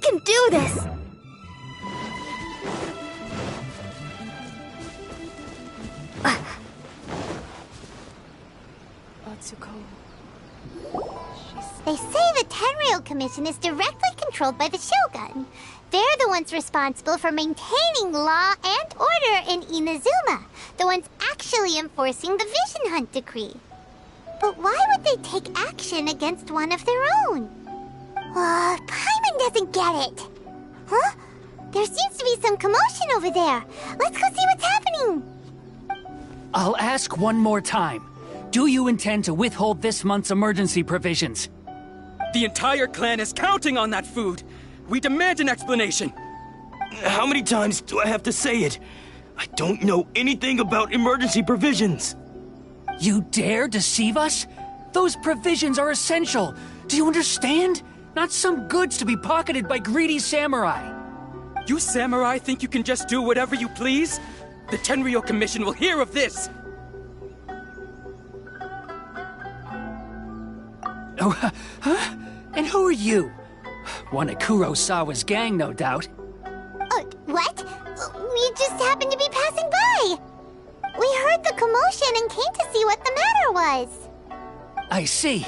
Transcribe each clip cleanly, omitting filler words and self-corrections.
can do this! They say the Tenryou Commission is directly controlled by the Shogun. They're the ones responsible for maintaining law and order in Inazuma. The ones actually enforcing the Vision Hunt Decree. But why would they take action against one of their own? Paimon doesn't get it. Huh? There seems to be some commotion over there. Let's go see what's happening. I'll ask one more time. Do you intend to withhold this month's emergency provisions? The entire clan is counting on that food. We demand an explanation. How many times do I have to say it? I don't know anything about emergency provisions. You dare deceive us? Those provisions are essential. Do you understand? Not some goods to be pocketed by greedy samurai. You samurai think you can just do whatever you please? The Tenryou Commission will hear of this. Oh, huh? And who are you? One of Kurosawa's gang, no doubt. What? We just happened to be passing by. We heard the commotion and came to see what the matter was. I see.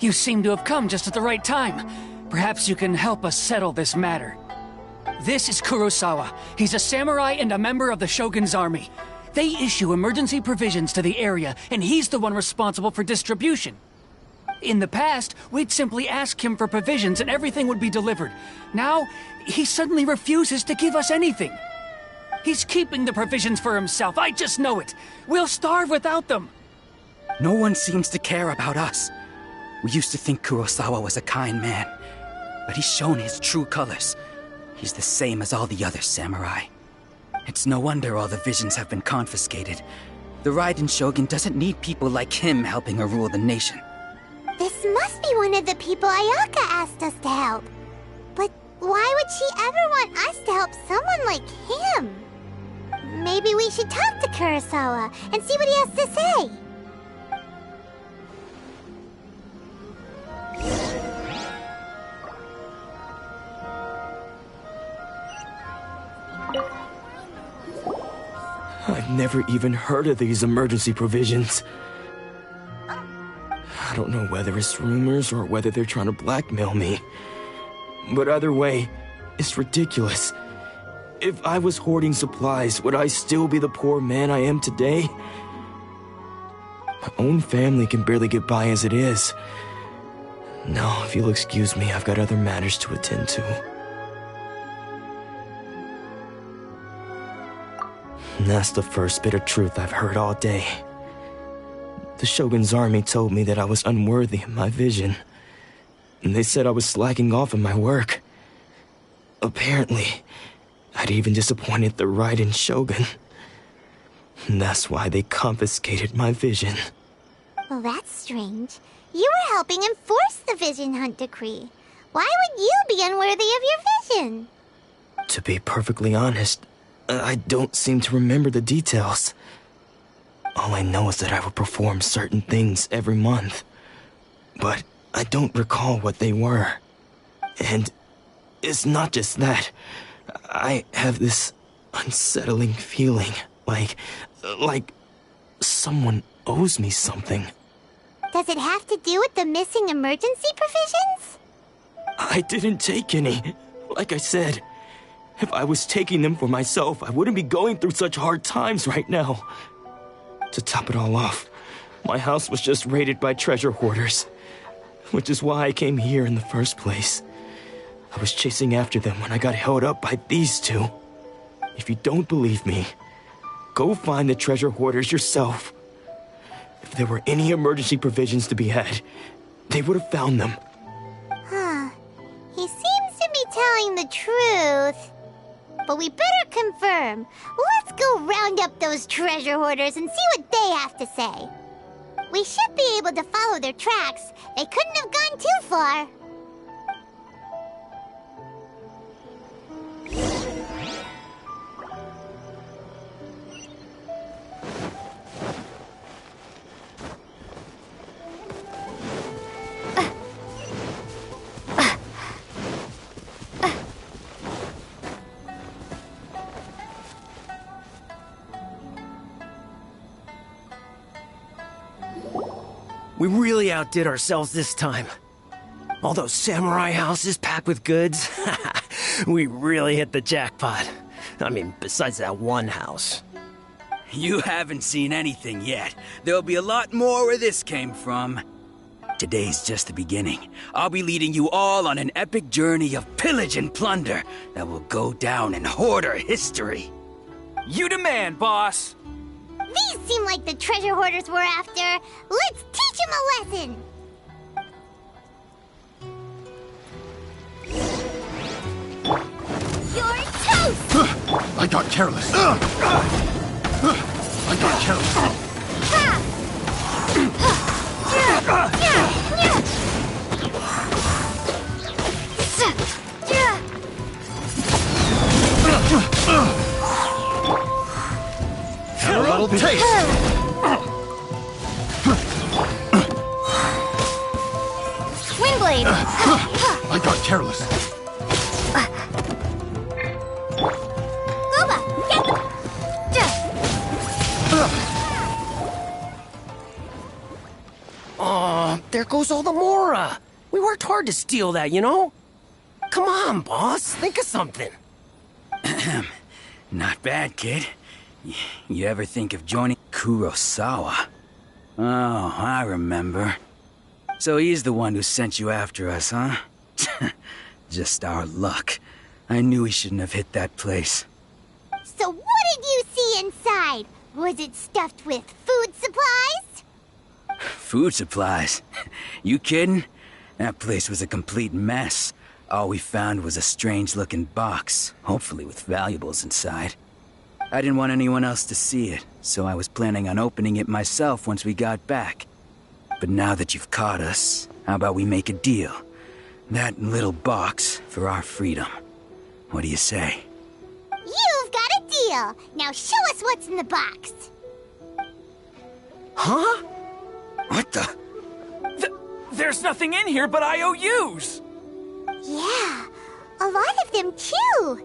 You seem to have come just at the right time. Perhaps you can help us settle this matter. This is Kurosawa. He's a samurai and a member of the Shogun's army. They issue emergency provisions to the area, and he's the one responsible for distribution. In the past, we'd simply ask him for provisions and everything would be delivered. Now, he suddenly refuses to give us anything. He's keeping the provisions for himself, I just know it. We'll starve without them. No one seems to care about us. We used to think Kurosawa was a kind man, but he's shown his true colors. He's the same as all the other samurai. It's no wonder all the visions have been confiscated. The Raiden Shogun doesn't need people like him helping her rule the nation. This must be one of the people Ayaka asked us to help. But why would she ever want us to help someone like him? Maybe we should talk to Kurosawa and see what he has to say. I've never even heard of these emergency provisions. I don't know whether it's rumors or whether they're trying to blackmail me. But either way, it's ridiculous. If I was hoarding supplies, would I still be the poor man I am today? My own family can barely get by as it is. No, if you'll excuse me, I've got other matters to attend to. And that's the first bit of truth I've heard all day. The Shogun's army told me that I was unworthy of my vision. And they said I was slacking off in my work. Apparently, I'd even disappointed the Raiden Shogun. And that's why they confiscated my vision. Well, that's strange. You were helping enforce the Vision Hunt Decree. Why would you be unworthy of your vision? To be perfectly honest, I don't seem to remember the details. All I know is that I would perform certain things every month. But I don't recall what they were. And it's not just that. I have this unsettling feeling, like someone owes me something. Does it have to do with the missing emergency provisions? I didn't take any. Like I said, if I was taking them for myself, I wouldn't be going through such hard times right now. To top it all off, my house was just raided by treasure hoarders, which is why I came here in the first place. I was chasing after them when I got held up by these two. If you don't believe me, go find the treasure hoarders yourself. If there were any emergency provisions to be had, they would have found them. Huh. He seems to be telling the truth. But we better confirm. Let's go round up those treasure hoarders and see what they have to say. We should be able to follow their tracks. They couldn't have gone too far. We really outdid ourselves this time. All those samurai houses packed with goods. We really hit the jackpot. I mean, besides that one house. You haven't seen anything yet. There'll be a lot more where this came from. Today's just the beginning. I'll be leading you all on an epic journey of pillage and plunder that will go down in hoarder history. You demand, boss! These seem like the treasure hoarders we're after. Let's teach them a lesson! You're toast! I got careless. I got careless. Have a little taste. Windblade! I got careless. Goba, get Aw, there goes all the Mora. We worked hard to steal that, you know? Come on, boss. Think of something. Not bad, kid. You ever think of joining Kurosawa? Oh, I remember. So he's the one who sent you after us, huh? Just our luck. I knew he shouldn't have hit that place. So what did you see inside? Was it stuffed with food supplies? Food supplies? You kidding? That place was a complete mess. All we found was a strange-looking box, hopefully with valuables inside. I didn't want anyone else to see it, so I was planning on opening it myself once we got back. But now that you've caught us, how about we make a deal? That little box for our freedom. What do you say? You've got a deal. Now show us what's in the box. Huh? What the? There's nothing in here but IOUs! Yeah, a lot of them too.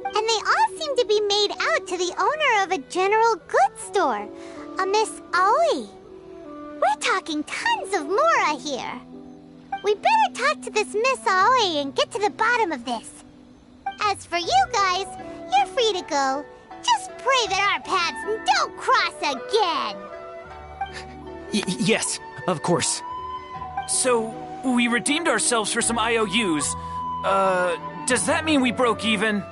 And they all seem to be made out to the owner of a general goods store, a Miss Aoi. We're talking tons of Mora here. We better talk to this Miss Aoi and get to the bottom of this. As for you guys, you're free to go. Just pray that our paths don't cross again. Yes, of course. So, we redeemed ourselves for some IOUs. Does that mean we broke even?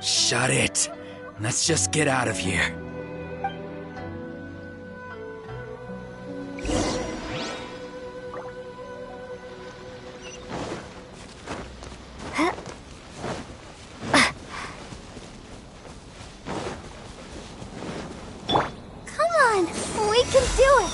Shut it. Let's just get out of here. Come on, we can do it.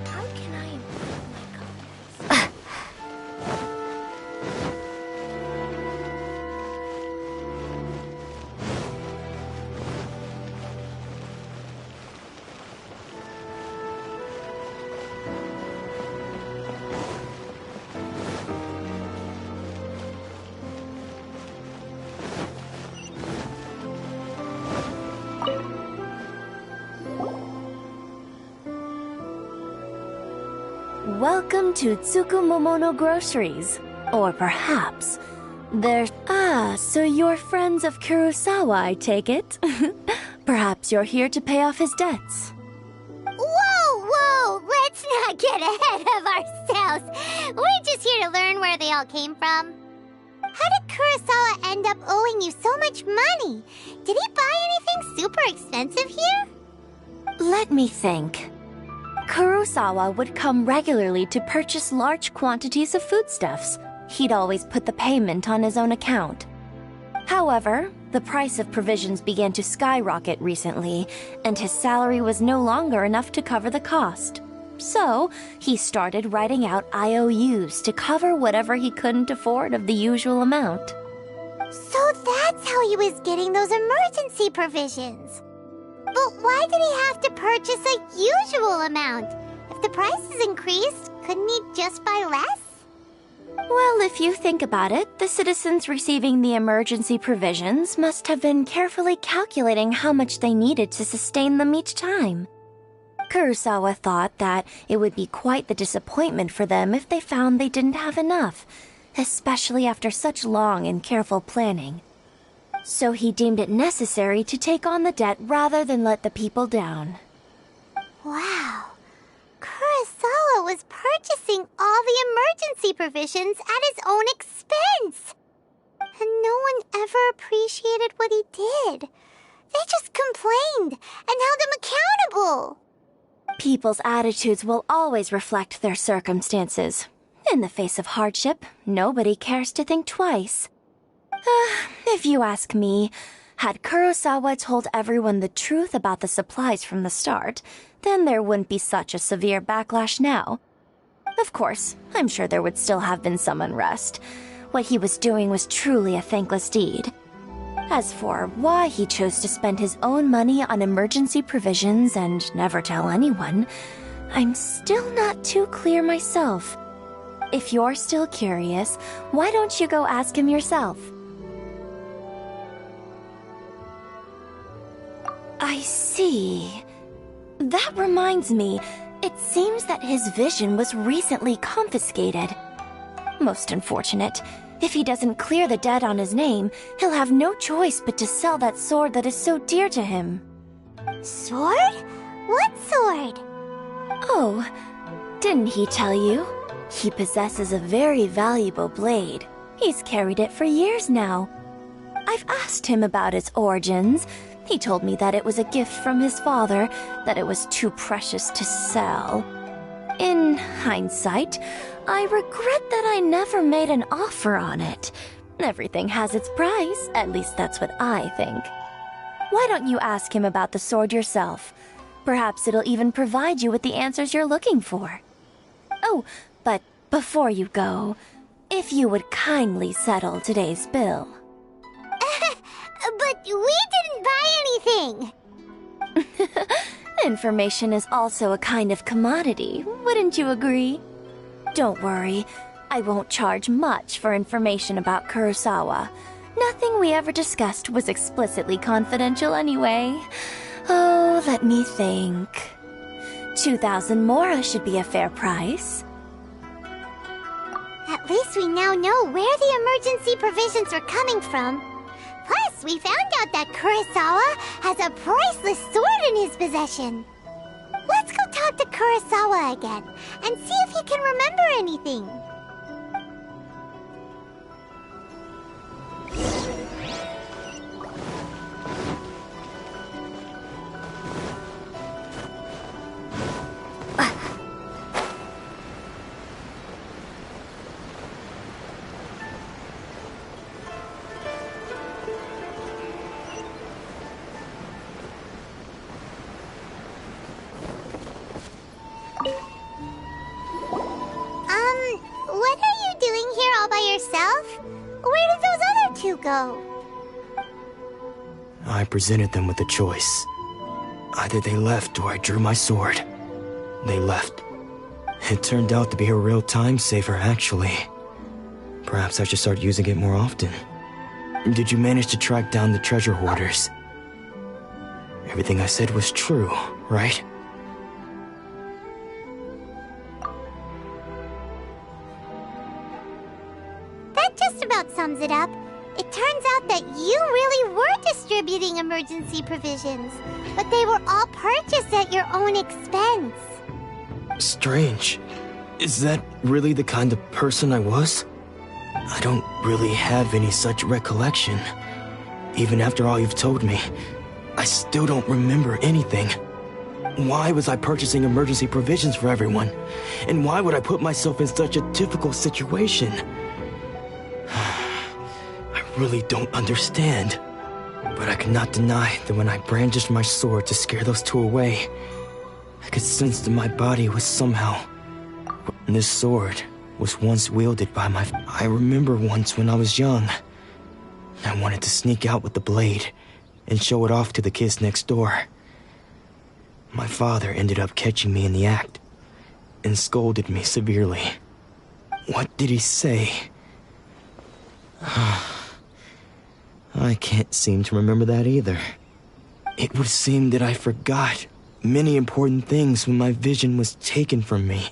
How can I improve my confidence? Welcome to Tsukumomono Groceries. Or perhaps there's... Ah, so you're friends of Kurosawa, I take it? Perhaps you're here to pay off his debts. Whoa! Let's not get ahead of ourselves. We're just here to learn where they all came from. How did Kurosawa end up owing you so much money? Did he buy anything super expensive here? Let me think. Kurosawa would come regularly to purchase large quantities of foodstuffs. He'd always put the payment on his own account. However, the price of provisions began to skyrocket recently, and his salary was no longer enough to cover the cost. So, he started writing out IOUs to cover whatever he couldn't afford of the usual amount. So that's how he was getting those emergency provisions. But why did he have to purchase a usual amount? If the price is increased, couldn't he just buy less? Well, if you think about it, the citizens receiving the emergency provisions must have been carefully calculating how much they needed to sustain them each time. Kurosawa thought that it would be quite the disappointment for them if they found they didn't have enough, especially after such long and careful planning. So he deemed it necessary to take on the debt rather than let the people down. Wow. Kurosawa was purchasing all the emergency provisions at his own expense. And no one ever appreciated what he did. They just complained and held him accountable. People's attitudes will always reflect their circumstances. In the face of hardship, nobody cares to think twice. If you ask me, had Kurosawa told everyone the truth about the supplies from the start, then there wouldn't be such a severe backlash now. Of course, I'm sure there would still have been some unrest. What he was doing was truly a thankless deed. As for why he chose to spend his own money on emergency provisions and never tell anyone, I'm still not too clear myself. If you're still curious, why don't you go ask him yourself? I see. That reminds me, it seems that his vision was recently confiscated. Most unfortunate. If he doesn't clear the debt on his name, he'll have no choice but to sell that sword that is so dear to him. Sword? What sword? Oh, didn't he tell you? He possesses a very valuable blade. He's carried it for years now. I've asked him about its origins. He told me that it was a gift from his father, that it was too precious to sell. In hindsight, I regret that I never made an offer on it. Everything has its price, at least that's what I think. Why don't you ask him about the sword yourself? Perhaps it'll even provide you with the answers you're looking for. Oh, but before you go, if you would kindly settle today's bill. But we didn't buy anything! Information is also a kind of commodity, wouldn't you agree? Don't worry, I won't charge much for information about Kurosawa. Nothing we ever discussed was explicitly confidential anyway. Oh, let me think. 2,000 mora should be a fair price. At least we now know where the emergency provisions are coming from. Plus, we found out that Kurosawa has a priceless sword in his possession. Let's go talk to Kurosawa again and see if he can remember anything. What are you doing here all by yourself? Where did those other two go? I presented them with a choice. Either they left or I drew my sword. They left. It turned out to be a real time saver, actually. Perhaps I should start using it more often. Did you manage to track down the treasure hoarders? Everything I said was true, right? That just about sums it up. It turns out that you really were distributing emergency provisions, but they were all purchased at your own expense. Strange. Is that really the kind of person I was? I don't really have any such recollection. Even after all you've told me, I still don't remember anything. Why was I purchasing emergency provisions for everyone? And why would I put myself in such a difficult situation? I really don't understand. But I cannot deny that when I brandished my sword to scare those two away, I could sense that my body was somehow... This sword was once wielded by my... I remember once when I was young, I wanted to sneak out with the blade and show it off to the kids next door. My father ended up catching me in the act. and scolded me severely. What did he say? I can't seem to remember that either. It would seem that I forgot many important things when my vision was taken from me.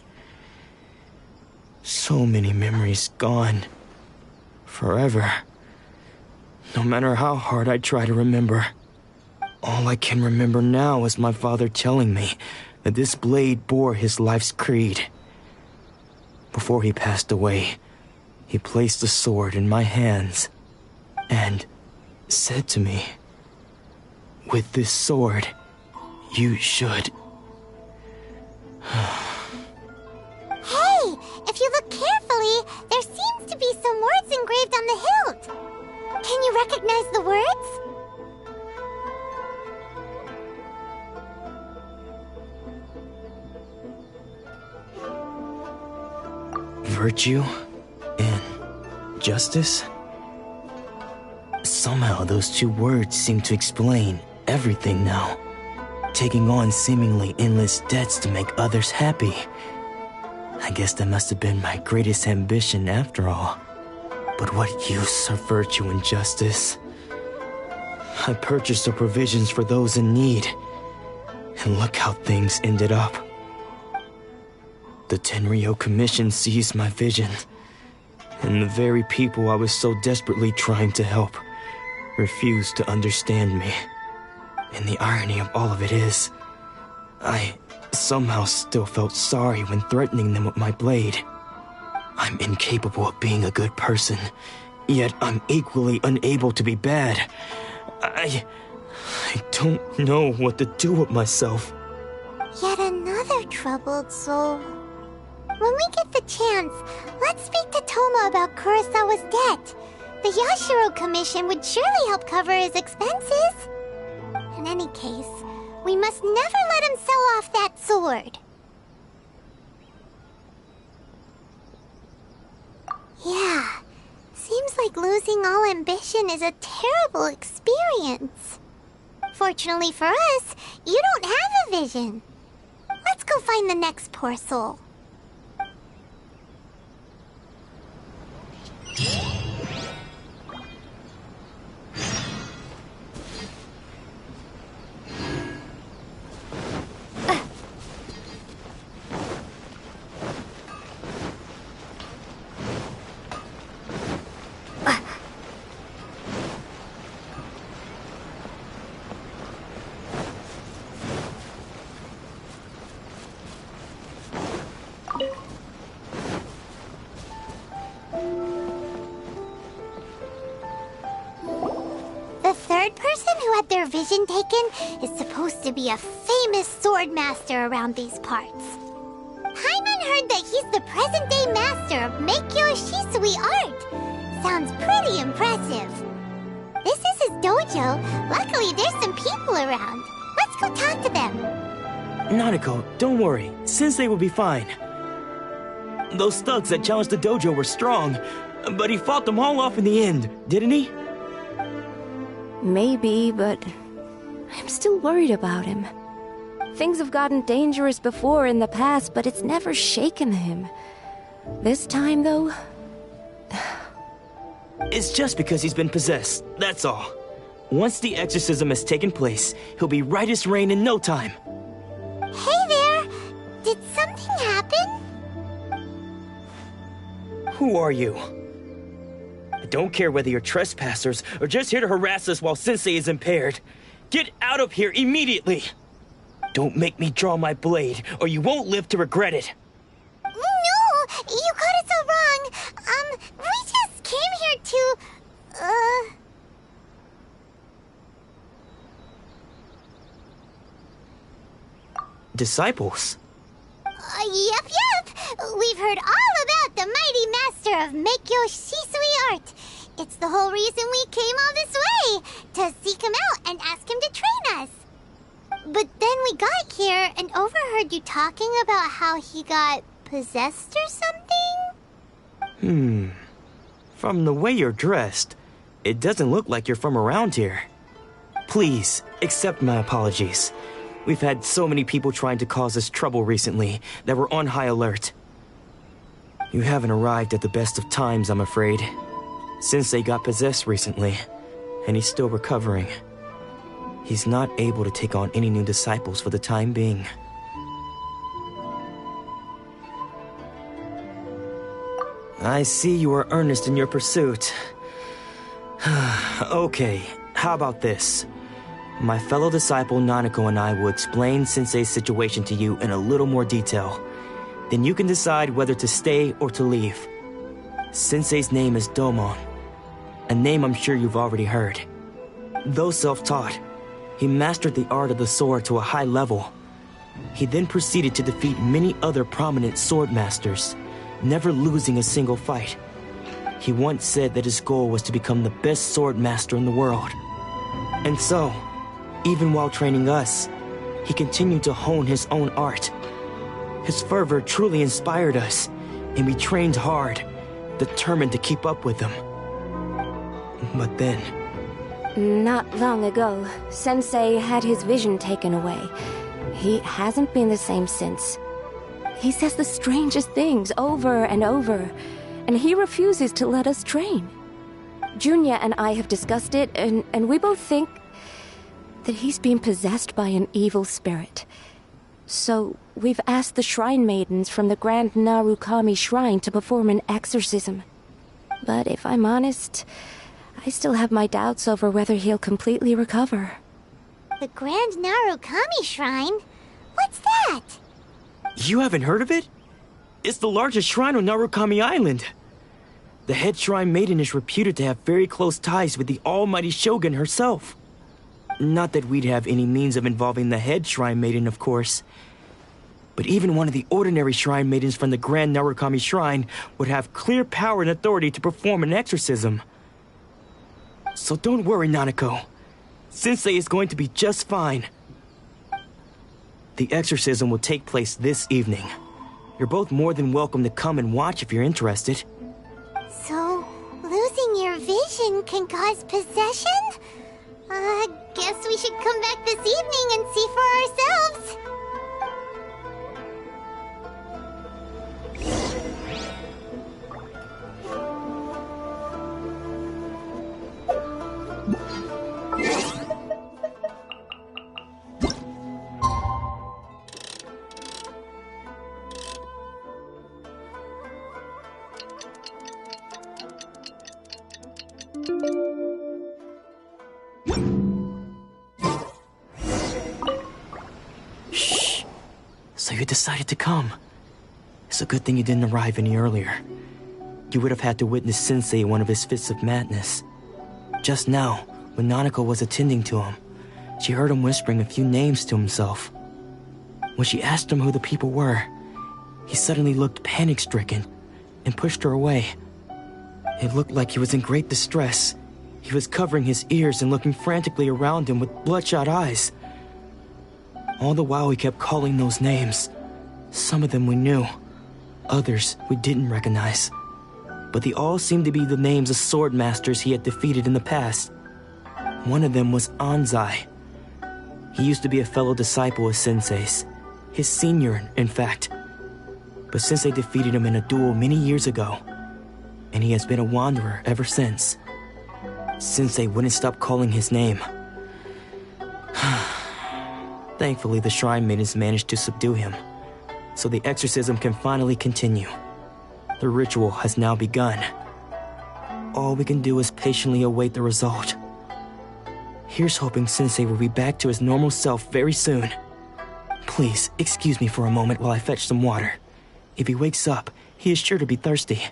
So many memories gone. Forever. No matter how hard I try to remember. All I can remember now is my father telling me that this blade bore his life's creed. Before he passed away, he placed the sword in my hands and said to me, "With this sword, you should..." Hey, if you look carefully, there seems to be some words engraved on the hilt. Can you recognize the words? Virtue and justice? Somehow those two words seem to explain everything now. Taking on seemingly endless debts to make others happy. I guess that must have been my greatest ambition after all. But what use are virtue and justice? I purchased the provisions for those in need. And look how things ended up. The Tenryou Commission seized my vision. And the very people I was so desperately trying to help refused to understand me. And the irony of all of it is, I somehow still felt sorry when threatening them with my blade. I'm incapable of being a good person, yet I'm equally unable to be bad. I don't know what to do with myself. Yet another troubled soul. When we get the chance, let's speak to Toma about Kurosawa's debt. The Yashiro Commission would surely help cover his expenses. In any case, we must never let him sell off that sword. Yeah, seems like losing all ambition is a terrible experience. Fortunately for us, you don't have a vision. Let's go find the next poor soul. The third person who had their vision taken is supposed to be a famous sword master around these parts. Paimon heard that he's the present-day master of Meikyo Shisui art. Sounds pretty impressive. This is his dojo. Luckily, there's some people around. Let's go talk to them. Nanako, don't worry. Sensei will be fine. Those thugs that challenged the dojo were strong, but he fought them all off in the end, didn't he? Maybe, but I'm still worried about him. Things have gotten dangerous before in the past, but it's never shaken him. This time, though... It's just because he's been possessed, that's all. Once the exorcism has taken place, he'll be right as rain in no time. Hey there! Did something happen? Who are you? I don't care whether you're trespassers or just here to harass us while Sensei is impaired. Get out of here immediately! Don't make me draw my blade, or you won't live to regret it. No! You got it so wrong! We just came here to... Disciples? Yep. We've heard all about the mighty master of Meikyo Shisui art. It's the whole reason we came all this way, to seek him out and ask him to train us. But then we got here and overheard you talking about how he got possessed or something? From the way you're dressed, it doesn't look like you're from around here. Please, accept my apologies. We've had so many people trying to cause us trouble recently that we're on high alert. You haven't arrived at the best of times, I'm afraid. Sensei got possessed recently, and he's still recovering. He's not able to take on any new disciples for the time being. I see you are earnest in your pursuit. Okay, how about this? My fellow disciple Nanako and I will explain Sensei's situation to you in a little more detail. Then you can decide whether to stay or to leave. Sensei's name is Domon, a name I'm sure you've already heard. Though self-taught, he mastered the art of the sword to a high level. He then proceeded to defeat many other prominent sword masters, never losing a single fight. He once said that his goal was to become the best sword master in the world. And so, even while training us, he continued to hone his own art. His fervor truly inspired us, and we trained hard, determined to keep up with him. But then... Not long ago, Sensei had his vision taken away. He hasn't been the same since. He says the strangest things over and over, and he refuses to let us train. Junya and I have discussed it, and we both think that he's been possessed by an evil spirit. So we've asked the shrine maidens from the Grand Narukami Shrine to perform an exorcism. But if I'm honest, I still have my doubts over whether he'll completely recover. The Grand Narukami Shrine? What's that? You haven't heard of it? It's the largest shrine on Narukami Island. The head shrine maiden is reputed to have very close ties with the almighty Shogun herself. Not that we'd have any means of involving the head shrine maiden, of course. But even one of the ordinary shrine maidens from the Grand Narukami Shrine would have clear power and authority to perform an exorcism. So don't worry, Nanako. Sensei is going to be just fine. The exorcism will take place this evening. You're both more than welcome to come and watch if you're interested. So, losing your vision can cause possession? Guess we should come back this evening and see for ourselves. So you decided to come. It's a good thing you didn't arrive any earlier. You would have had to witness Sensei in one of his fits of madness. Just now, when Nanako was attending to him, she heard him whispering a few names to himself. When she asked him who the people were, he suddenly looked panic-stricken and pushed her away. It looked like he was in great distress. He was covering his ears and looking frantically around him with bloodshot eyes. All the while he kept calling those names. Some of them we knew, others we didn't recognize. But they all seemed to be the names of sword masters he had defeated in the past. One of them was Anzai. He used to be a fellow disciple of Sensei's, his senior, in fact. But Sensei defeated him in a duel many years ago, and he has been a wanderer ever since. Sensei wouldn't stop calling his name. Thankfully, the shrine maidens managed to subdue him, so the exorcism can finally continue. The ritual has now begun. All we can do is patiently await the result. Here's hoping Sensei will be back to his normal self very soon. Please, excuse me for a moment while I fetch some water. If he wakes up, he is sure to be thirsty.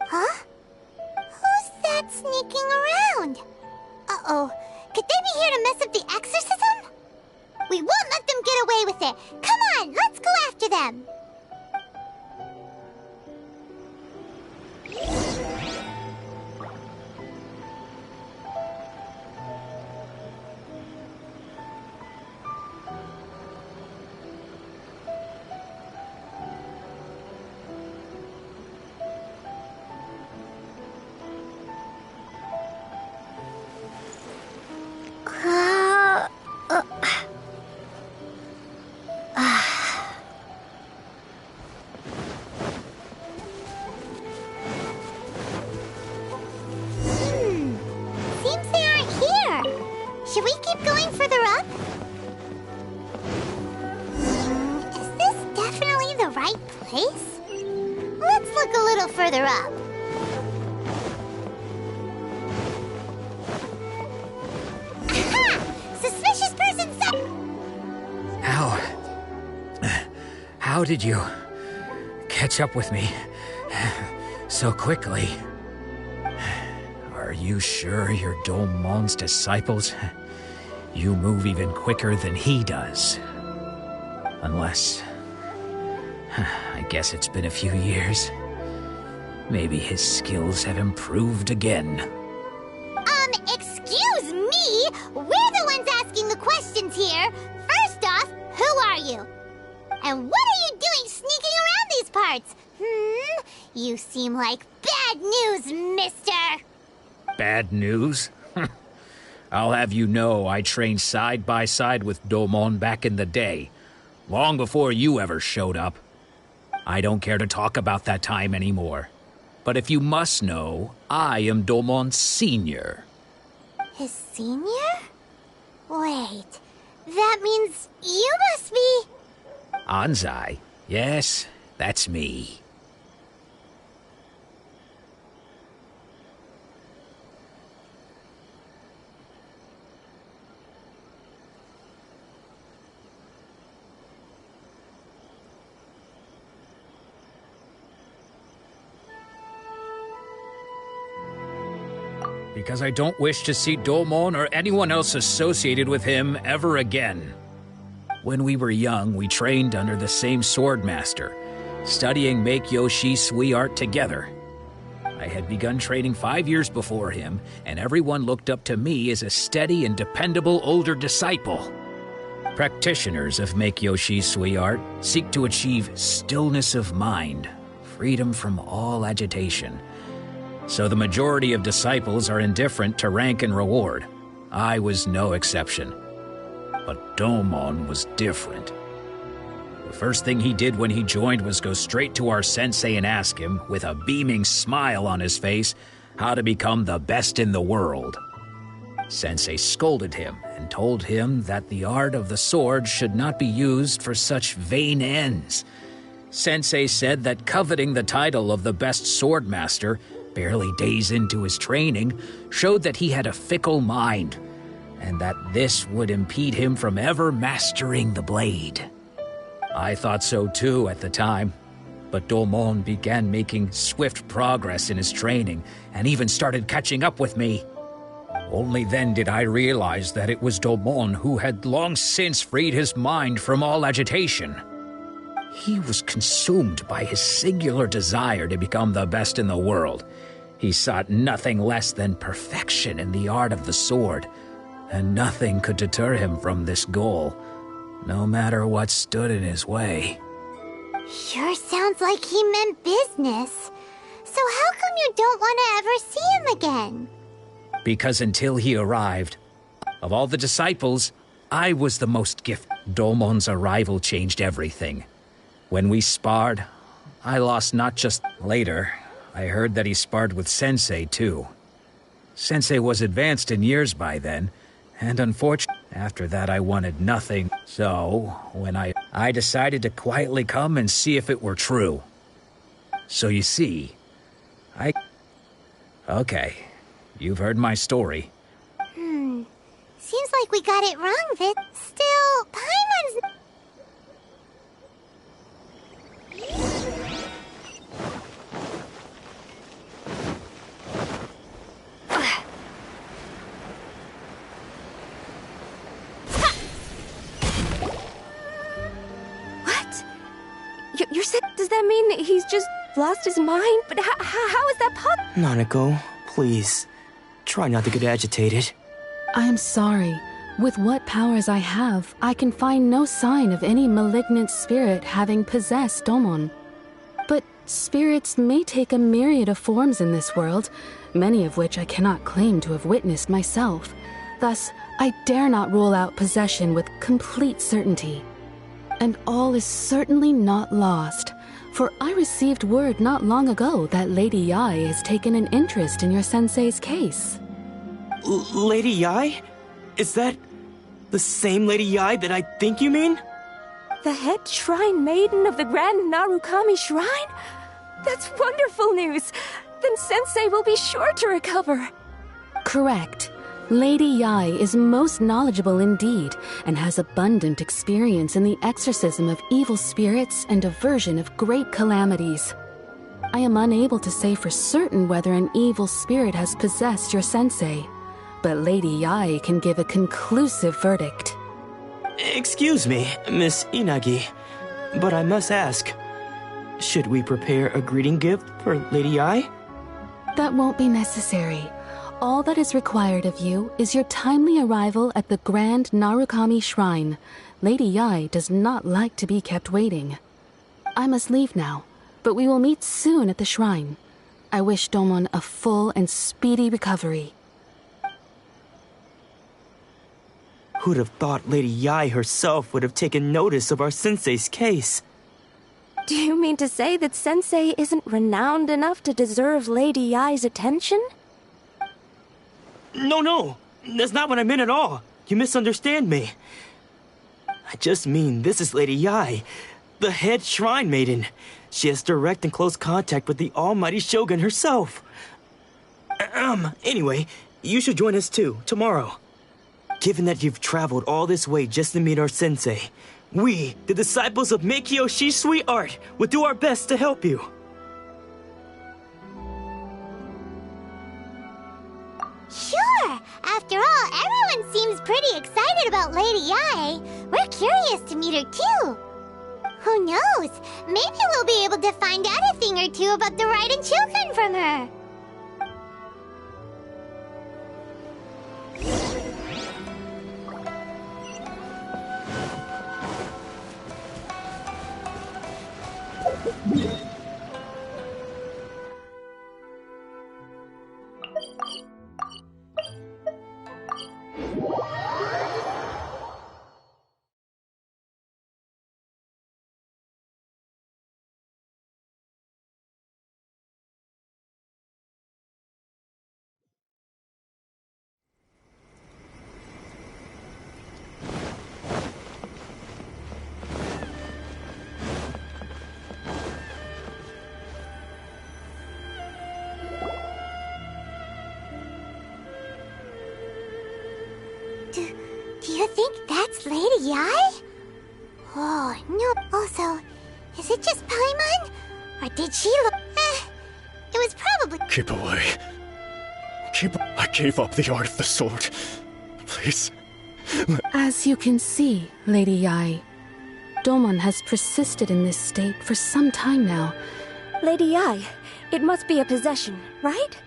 Huh? Who's that sneaking around? Uh-oh. Could they be here to mess up the exorcism? We won't let them get away with it. Come on, let's go after them. Should we keep going further up? Is this definitely the right place? Let's look a little further up. Aha! Suspicious person How did you catch up with me so quickly? Are you sure you're Domon's disciples? You move even quicker than he does. Unless... I guess it's been a few years. Maybe his skills have improved again. Excuse me? We're the ones asking the questions here. First off, who are you? And what are you doing sneaking around these parts? You seem like bad news, mister. Bad news? I'll have you know I trained side by side with Domon back in the day, long before you ever showed up. I don't care to talk about that time anymore. But if you must know, I am Domon's senior. His senior? Wait, that means you must be... Anzai. Yes, that's me. Because I don't wish to see Domon or anyone else associated with him ever again. When we were young, we trained under the same swordmaster, studying Make-Yoshi Sui art together. I had begun training 5 years before him, and everyone looked up to me as a steady and dependable older disciple. Practitioners of Make-Yoshi Sui art seek to achieve stillness of mind, freedom from all agitation. So the majority of disciples are indifferent to rank and reward. I was no exception. But Domon was different. The first thing he did when he joined was go straight to our sensei and ask him, with a beaming smile on his face, how to become the best in the world. Sensei scolded him and told him that the art of the sword should not be used for such vain ends. Sensei said that coveting the title of the best swordmaster, barely days into his training, showed that he had a fickle mind, and that this would impede him from ever mastering the blade. I thought so too at the time, but Domon began making swift progress in his training, and even started catching up with me. Only then did I realize that it was Domon who had long since freed his mind from all agitation. He was consumed by his singular desire to become the best in the world. He sought nothing less than perfection in the art of the sword, and nothing could deter him from this goal, no matter what stood in his way. Sure sounds like he meant business. So how come you don't want to ever see him again? Because until he arrived, of all the disciples, I was the most gifted. Domon's arrival changed everything. When we sparred, I lost not just... Later, I heard that he sparred with Sensei, too. Sensei was advanced in years by then, and unfortunately, after that I wanted nothing. So, when I decided to quietly come and see if it were true. So you see, Okay, you've heard my story. Seems like we got it wrong, Vit. Still, Paimon's... You're sick? Does that mean he's just lost his mind? But how is that possible? Nanako, please. Try not to get agitated. I am sorry. With what powers I have, I can find no sign of any malignant spirit having possessed Domon. But spirits may take a myriad of forms in this world, many of which I cannot claim to have witnessed myself. Thus, I dare not rule out possession with complete certainty. And all is certainly not lost, for I received word not long ago that Lady Yai has taken an interest in your sensei's case. Lady Yai? Is that the same Lady Yae that I think you mean? The head shrine maiden of the Grand Narukami Shrine? That's wonderful news! Then Sensei will be sure to recover. Correct. Lady Yae is most knowledgeable indeed, and has abundant experience in the exorcism of evil spirits and aversion of great calamities. I am unable to say for certain whether an evil spirit has possessed your sensei, but Lady Yae can give a conclusive verdict. Excuse me, Miss Inagi, but I must ask, should we prepare a greeting gift for Lady Yae? That won't be necessary. All that is required of you is your timely arrival at the Grand Narukami Shrine. Lady Yae does not like to be kept waiting. I must leave now, but we will meet soon at the shrine. I wish Domon a full and speedy recovery. Who'd have thought Lady Yae herself would have taken notice of our sensei's case? Do you mean to say that Sensei isn't renowned enough to deserve Lady Yae's attention? No, that's not what I meant at all. You misunderstand me. I just mean this is Lady Yae, the head shrine maiden. She has direct and close contact with the almighty Shogun herself. Anyway, you should join us too, tomorrow. Given that you've traveled all this way just to meet our sensei, we, the disciples of Meikyo Shisui Art, will do our best to help you. Sure! After all, everyone seems pretty excited about Lady Yae. We're curious to meet her too. Who knows? Maybe we'll be able to find out a thing or two about the Raiden Shogun from her. Do you think that's Lady Yae? Oh, no. Also, is it just Paimon? Or did she look... it was probably... Keep away. I gave up the art of the sword. Please. As you can see, Lady Yae, Domon has persisted in this state for some time now. Lady Yae, it must be a possession, right?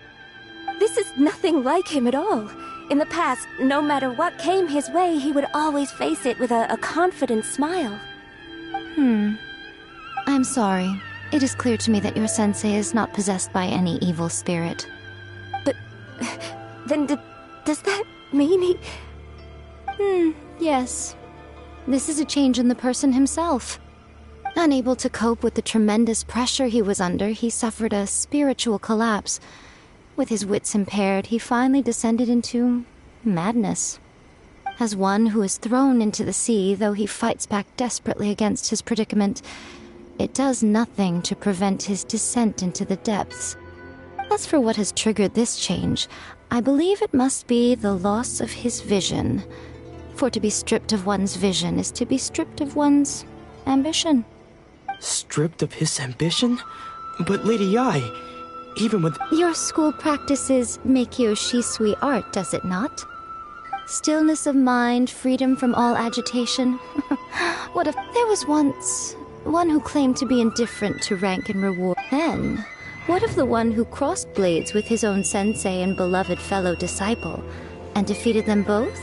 This is nothing like him at all. In the past, no matter what came his way, he would always face it with a confident smile. I'm sorry. It is clear to me that your sensei is not possessed by any evil spirit. But... then does that mean he... Yes. This is a change in the person himself. Unable to cope with the tremendous pressure he was under, he suffered a spiritual collapse. With his wits impaired, he finally descended into madness. As one who is thrown into the sea, though he fights back desperately against his predicament, it does nothing to prevent his descent into the depths. As for what has triggered this change, I believe it must be the loss of his vision. For to be stripped of one's vision is to be stripped of one's ambition. Stripped of his ambition? But Lady Yae, even with... Your school practices Meikyo Shisui art, does it not? Stillness of mind, freedom from all agitation. What if there was once one who claimed to be indifferent to rank and reward? Then, what of the one who crossed blades with his own sensei and beloved fellow disciple, and defeated them both?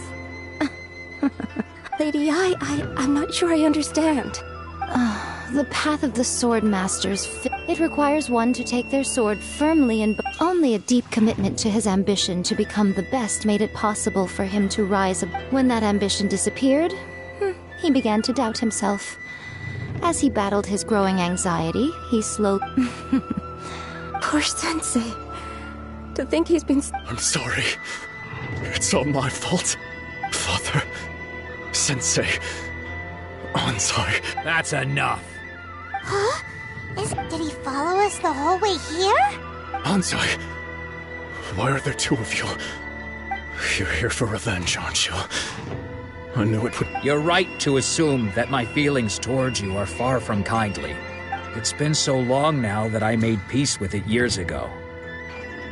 Lady Yae, I'm not sure I understand. The path of the sword masters. It requires one to take their sword firmly and only a deep commitment to his ambition to become the best made it possible for him to rise up. When that ambition disappeared, he began to doubt himself. As he battled his growing anxiety, he slowly... Poor sensei. To think he's been... I'm sorry. It's all my fault. Father, Sensei, Ansai. That's enough. Huh? Did he follow us the whole way here? Ansai, why are there two of you? You're here for revenge, aren't you? I knew it would... You're right to assume that my feelings towards you are far from kindly. It's been so long now that I made peace with it years ago.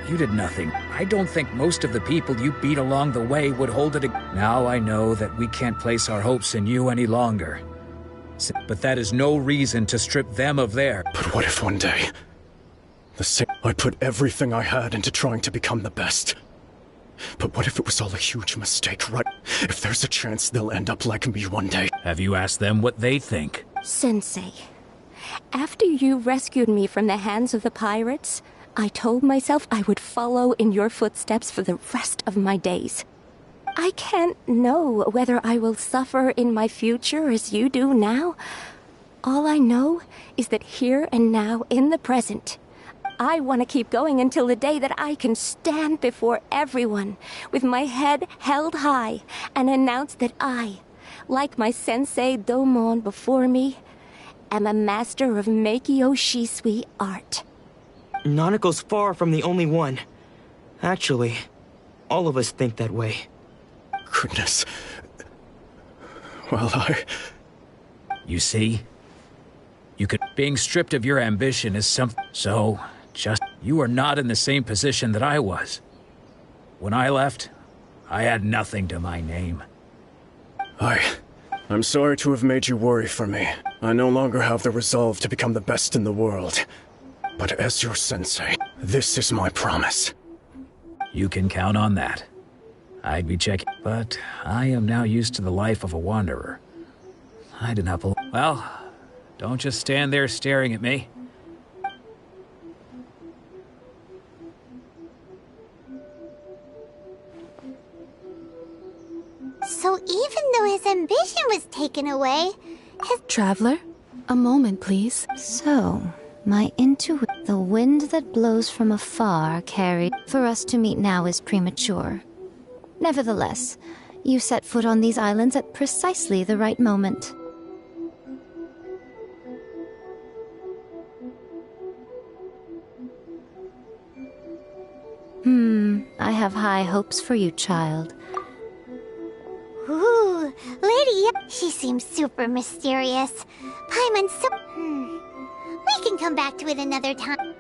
You did nothing. I don't think most of the people you beat along the way would hold it Now I know that we can't place our hopes in you any longer. But that is no reason to strip them of their... But what if one day... I put everything I had into trying to become the best. But what if it was all a huge mistake, right? If there's a chance they'll end up like me one day. Have you asked them what they think? Sensei, after you rescued me from the hands of the pirates, I told myself I would follow in your footsteps for the rest of my days. I can't know whether I will suffer in my future as you do now. All I know is that here and now, in the present, I want to keep going until the day that I can stand before everyone with my head held high and announce that I, like my sensei Domon before me, am a master of Meikyo Shisui art. Nanako's far from the only one. Actually, all of us think that way. Goodness. Well, You see? Being stripped of your ambition is something... So, you are not in the same position that I was. When I left, I had nothing to my name. I'm sorry to have made you worry for me. I no longer have the resolve to become the best in the world. But as your sensei, this is my promise. You can count on that. I'd be checking, but I am now used to the life of a wanderer. I do not believe... Well, don't just stand there staring at me. So even though his ambition was taken away, his... Traveler, a moment, please. So, my the wind that blows from afar carried... For us to meet now is premature. Nevertheless, you set foot on these islands at precisely the right moment. I have high hopes for you, child. Ooh, Lady, she seems super mysterious. Paimon's so... We can come back to it another time.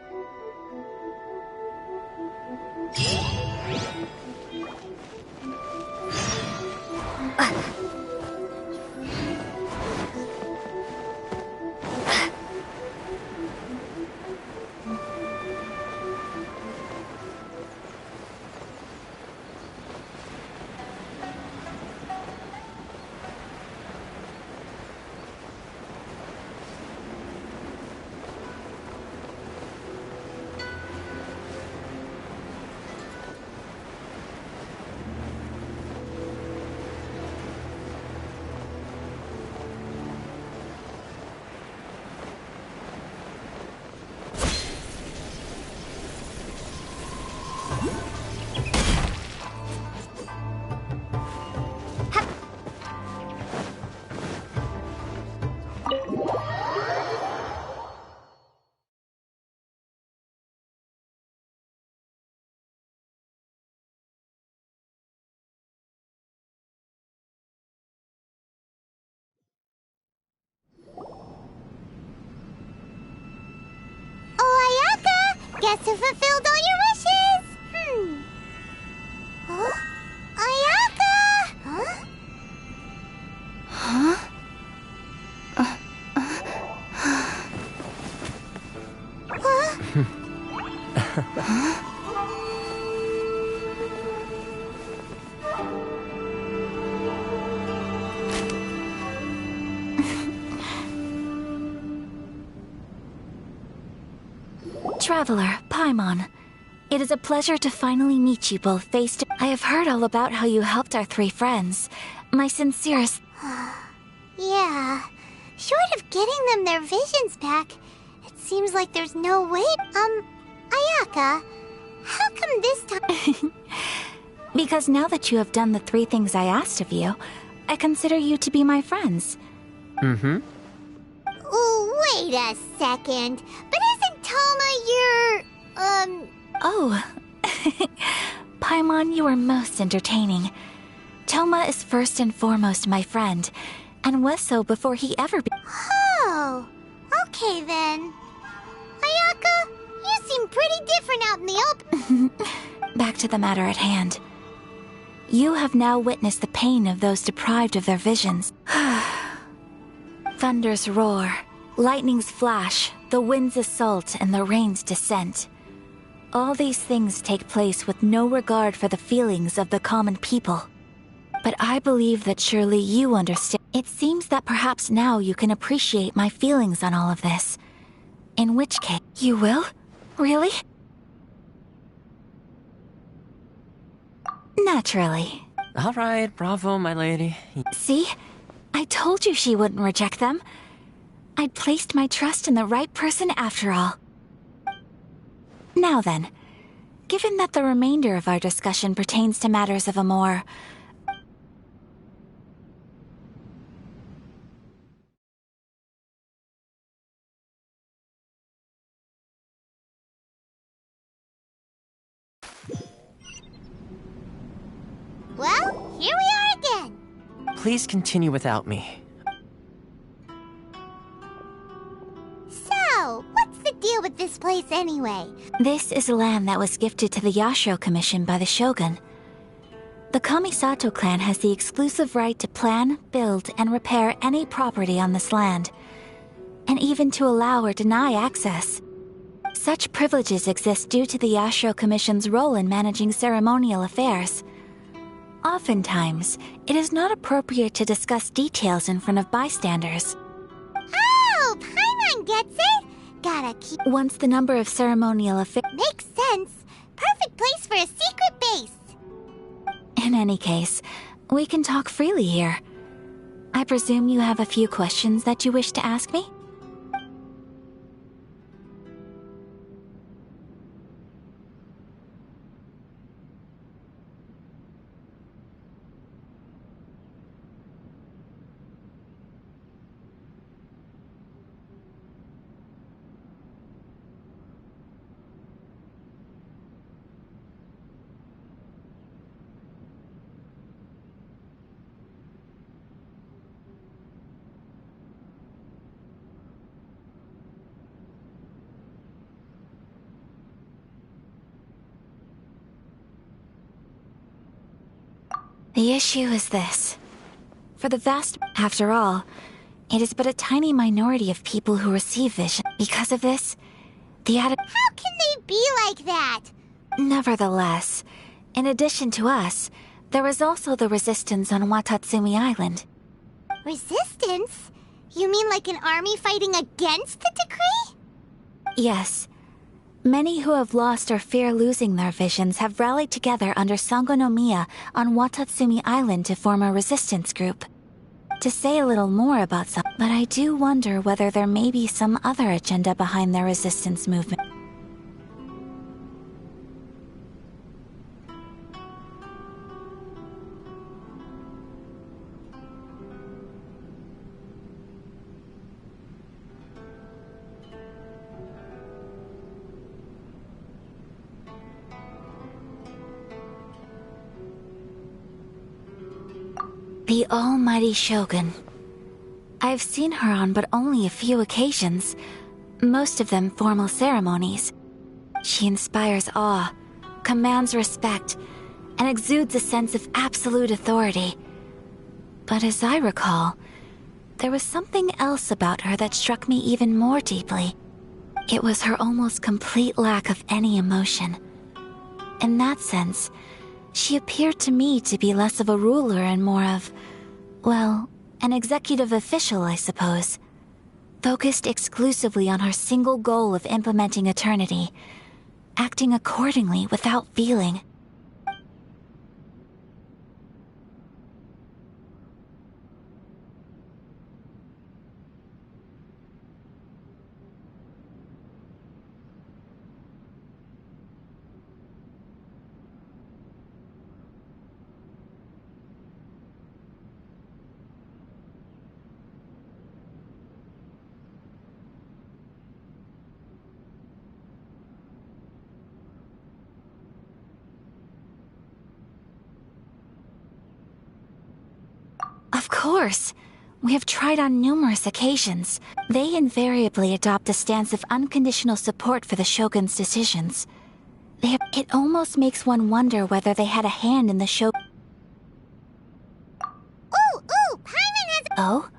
Guess who fulfilled all your wishes? Huh? Ayaka! Huh? Huh? Traveler, Paimon. It is a pleasure to finally meet you both face to... I have heard all about how you helped our three friends. My sincerest... Yeah. Short of getting them their visions back, it seems like there's no way... Ayaka, how come this time... Because now that you have done the 3 things I asked of you, I consider you to be my friends. Mm-hmm. Oh, wait a second. But isn't Toma your, Oh. Paimon, you are most entertaining. Toma is first and foremost my friend, and was so before he ever Oh, okay then. Ayaka, you seem pretty different out in the open. Back to the matter at hand. You have now witnessed the pain of those deprived of their visions. Thunders roar, lightnings flash, the winds assault, and the rains descent. All these things take place with no regard for the feelings of the common people. But I believe that surely you understand. It seems that perhaps now you can appreciate my feelings on all of this. In which case, you will? Really? Naturally. All right, bravo, my lady. See? I told you she wouldn't reject them. I'd placed my trust in the right person after all. Now then, given that the remainder of our discussion pertains to matters of a more... Well, here we are again. Please continue without me. So, what's the deal with this place anyway? This is land that was gifted to the Yashiro Commission by the Shogun. The Kamisato clan has the exclusive right to plan, build, and repair any property on this land, and even to allow or deny access. Such privileges exist due to the Yashiro Commission's role in managing ceremonial affairs. Oftentimes, it is not appropriate to discuss details in front of bystanders. Oh, Paimon gets it. Gotta keep... Once the number of ceremonial affairs... Makes sense. Perfect place for a secret base. In any case, we can talk freely here. I presume you have a few questions that you wish to ask me? The issue is this. For the vast... After all, it is but a tiny minority of people who receive vision. Because of this, the How can they be like that? Nevertheless, in addition to us, there is also the resistance on Watatsumi Island. Resistance? You mean like an army fighting against the decree? Yes. Many who have lost or fear losing their visions have rallied together under Sangonomiya on Watatsumi Island to form a resistance group. To say a little more about some, but I do wonder whether there may be some other agenda behind their resistance movement. The almighty Shogun. I've seen her on but only a few occasions, most of them formal ceremonies. She inspires awe, commands respect, and exudes a sense of absolute authority. But as I recall, there was something else about her that struck me even more deeply. It was her almost complete lack of any emotion. In that sense, she appeared to me to be less of a ruler and more of, well, an executive official, I suppose. Focused exclusively on her single goal of implementing eternity, acting accordingly without feeling. course. We have tried on numerous occasions. They invariably adopt a stance of unconditional support for the Shogun's decisions. It almost makes one wonder whether they had a hand in the Shogun. Ooh, Paimon has... Oh?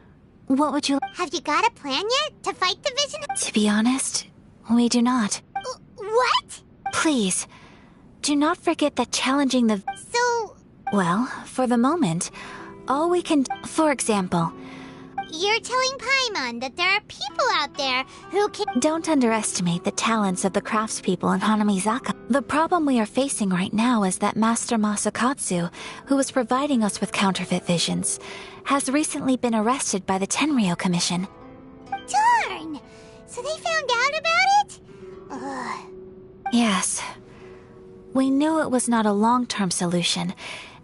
What would you... Have you got a plan yet to fight the Vision? To be honest, we do not. What? Please, do not forget that challenging the... So... Well, for the moment, all we can... For example... You're telling Paimon that there are people out there who can... Don't underestimate the talents of the craftspeople in Hanamizaka. The problem we are facing right now is that Master Masakatsu, who is providing us with counterfeit visions, has recently been arrested by the Tenryou Commission. Darn! So they found out about it? Ugh. Yes. We knew it was not a long-term solution,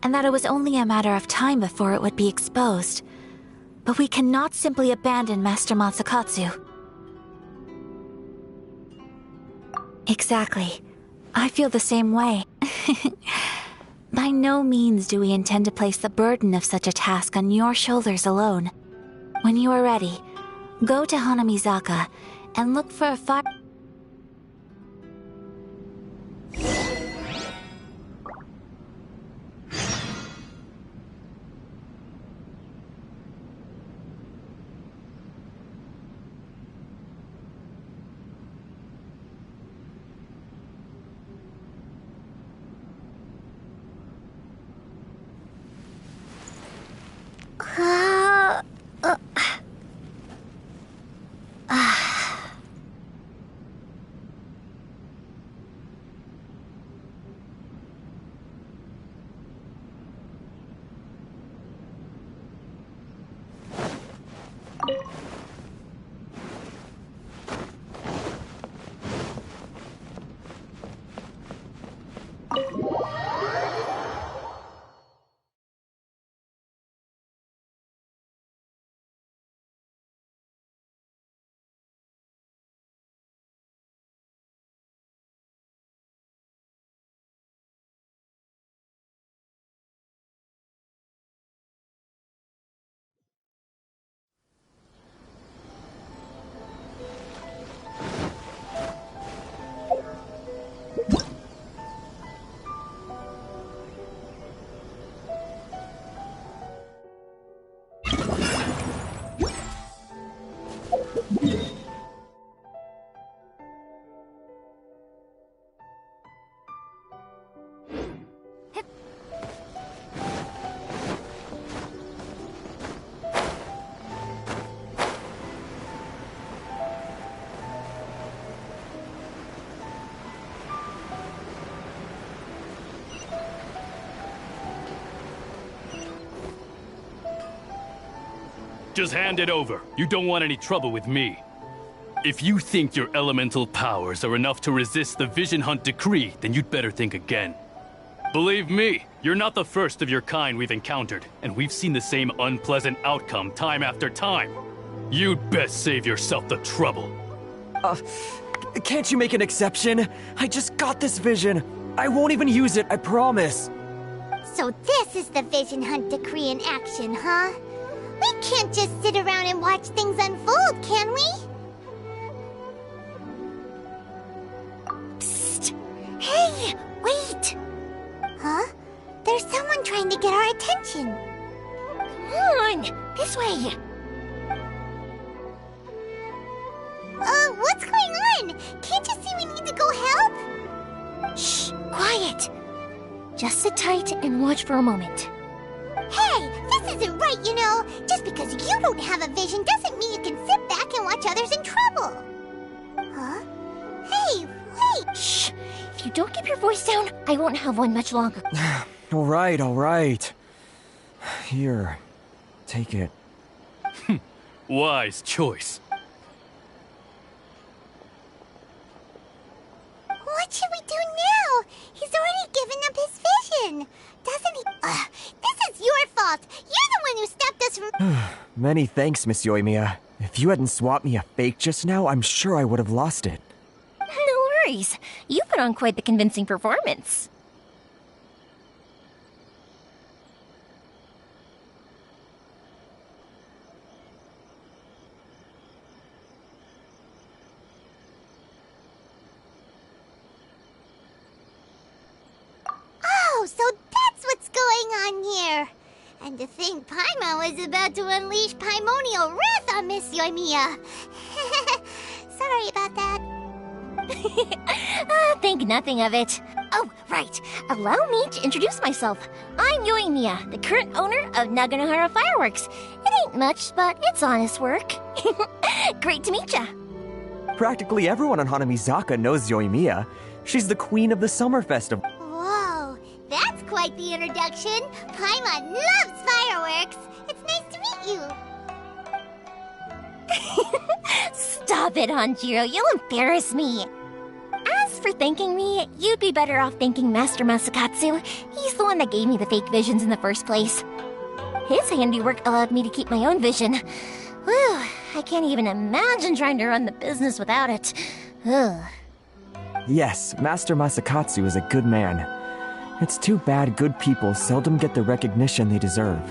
and that it was only a matter of time before it would be exposed. But we cannot simply abandon Master Masakatsu. Exactly. I feel the same way. By no means do we intend to place the burden of such a task on your shoulders alone. When you are ready, go to Hanamizaka and look for a fire... Just hand it over. You don't want any trouble with me. If you think your elemental powers are enough to resist the Vision Hunt decree, then you'd better think again. Believe me, you're not the first of your kind we've encountered, and we've seen the same unpleasant outcome time after time. You'd best save yourself the trouble. Can't you make an exception? I just got this vision. I won't even use it, I promise. So this is the Vision Hunt decree in action, huh? We can't just sit around and watch things unfold, can we? Psst! Hey, wait! Huh? There's someone trying to get our attention. Come on, this way. What's going on? Can't you see we need to go help? Shh, quiet. Just sit tight and watch for a moment. Hey, this isn't right, you know. Just because you don't have a vision doesn't mean you can sit back and watch others in trouble. Huh? Hey, wait! Shh! If you don't keep your voice down, I won't have one much longer. All right. Here, take it. Wise choice. What should we do now? He's already given up his vision. Doesn't he? This is your fault. You're the one who stopped us from... Many thanks, Miss Yoimiya. If you hadn't swapped me a fake just now, I'm sure I would have lost it. No worries. You put on quite the convincing performance. so that's what's going on here. And to think Paimon was about to unleash Paimonial wrath on Miss Yoimiya. Sorry about that. Think nothing of it. Oh, right. Allow me to introduce myself. I'm Yoimiya, the current owner of Naganohara Fireworks. It ain't much, but it's honest work. Great to meet ya. Practically everyone on Hanamizaka knows Yoimiya. She's the queen of the summer festival. Whoa, that's quite the introduction. Paimon loves fireworks. It's nice to meet you. Stop it, Hanjiro. You'll embarrass me. As for thanking me, you'd be better off thanking Master Masakatsu. He's the one that gave me the fake visions in the first place. His handiwork allowed me to keep my own vision. Whew, I can't even imagine trying to run the business without it. Ugh. Yes, Master Masakatsu is a good man. It's too bad good people seldom get the recognition they deserve.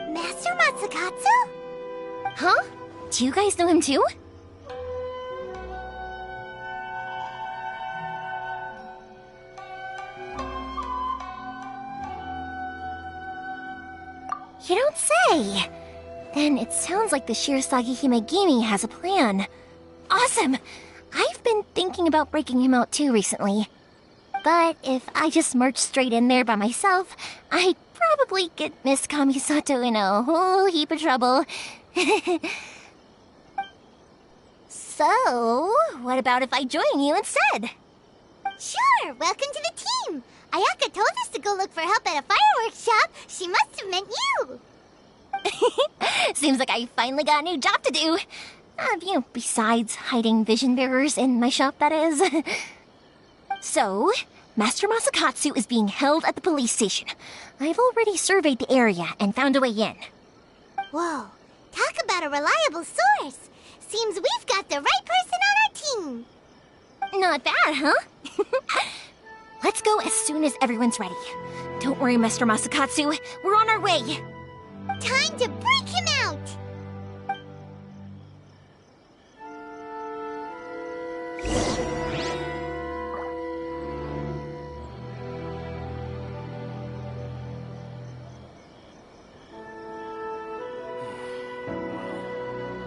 Master Matsukatsu? Huh? Do you guys know him too? You don't say! Then it sounds like the Shirasagi Himegimi has a plan. Awesome! I've been thinking about breaking him out too recently. But if I just marched straight in there by myself, I'd probably get Miss Kamisato in a whole heap of trouble. So, what about if I join you instead? Sure, welcome to the team. Ayaka told us to go look for help at a fireworks shop. She must have meant you. Seems like I finally got a new job to do. Besides hiding vision bearers in my shop, that is. So, Master Masakatsu is being held at the police station. I've already surveyed the area and found a way in. Whoa, talk about a reliable source. Seems we've got the right person on our team. Not bad, huh? Let's go as soon as everyone's ready. Don't worry, Master Masakatsu. We're on our way. Time to break him out.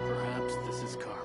Perhaps this is karma.